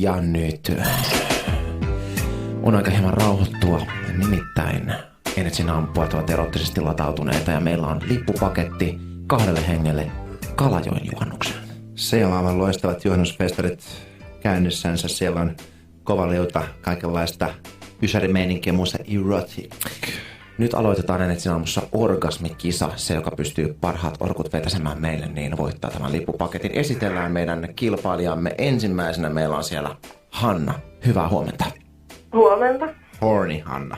Ja nyt on aika hieman rauhoittua, nimittäin Energyn aamupuolet ovat erottisesti latautuneita ja meillä on lippupaketti 2 hengelle Kalajoen juhannukseen. Se on aivan loistavat juhannusfestarit käynnissänsä. Siellä on kova liuta, kaikenlaista ysärimeininkiä, muista erotic. Nyt aloitetaan Energyn aamussa orgasmikisa. Se, joka pystyy parhaat orkut vetäsemään meille, niin voittaa tämän lippupaketin. Esitellään meidän kilpailijamme. Ensimmäisenä meillä on siellä Hanna. Hyvää huomenta. Huomenta. Horny Hanna.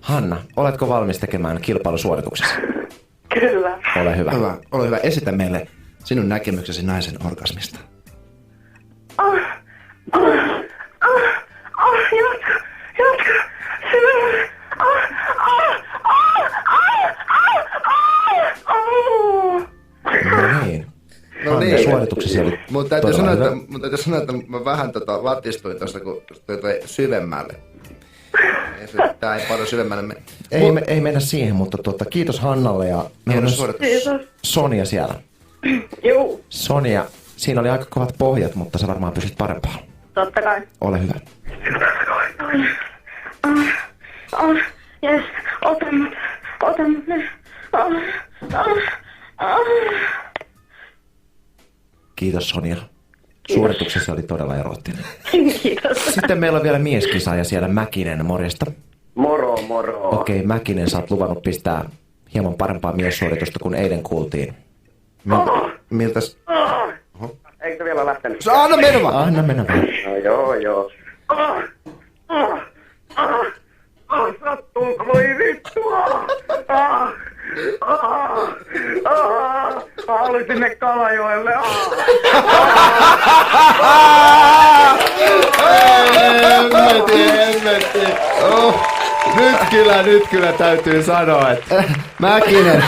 Hanna, oletko valmis tekemään kilpailusuorituksessa? Kyllä. Ole hyvä. Ole hyvä. Esitä meille sinun näkemyksesi naisen orgasmista. Jatka. No niin. No Hanna, niin. suorituksesi oli Mun täytyy todella sanoa, hyvä. että mä vähän latistuin tuosta, kun toi syvemmälle. Tää ei paljon syvemmälle mene. Ei mennä siihen, mutta kiitos Hannalle ja meillä on myös Kiitos. Sonia siellä. Juu, Sonia, siinä oli aika kovat pohjat, mutta sä varmaan pysyt parempaan. totta kai. Ole hyvä. Jes, ota mut nyt. Kiitos Sonia. Suorituksesi oli todella erottinen. Kiitos. Sitten meillä on vielä mieskisaaja siellä Mäkinen, morjesta. Moro. Okei, Mäkinen, sä oot luvannut pistää hieman parempaa miessuoritusta kuin eilen kuultiin. Miltäs? Eikö vielä lähtenyt? Anna mennä vaan! Anna mennä vaan. No joo. Sattuuko? Voi vittua! Haluin sinne Kalajoelle. Hemmetti. Nyt kyllä täytyy sanoa, että Mäkinen.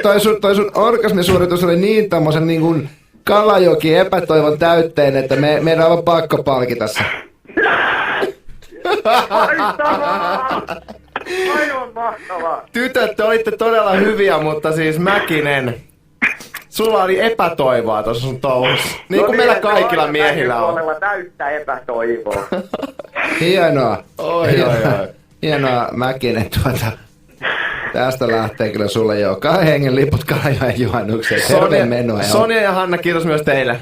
Toi sun orgasmisuoritus oli niin tommosen niin kuin Kalajoki epätoivon täytteen, että meidän on aivan pakko palkita se. Aivan mahtavaa. Tytöt, te olitte todella hyviä, mutta siis Mäkinen, sulla oli epätoivoa tuossa sun touhussa. Niin kuin meillä kaikilla miehillä on. Puolella täyttä epätoivoa. Hienoa. Oi. Hienoa Mäkinen Tästä lähtee kyllä sulle jo 2 hengen liput Kalajoen juhannukseen. Terve menoa. Sonia ja Hanna, kiitos myös teille.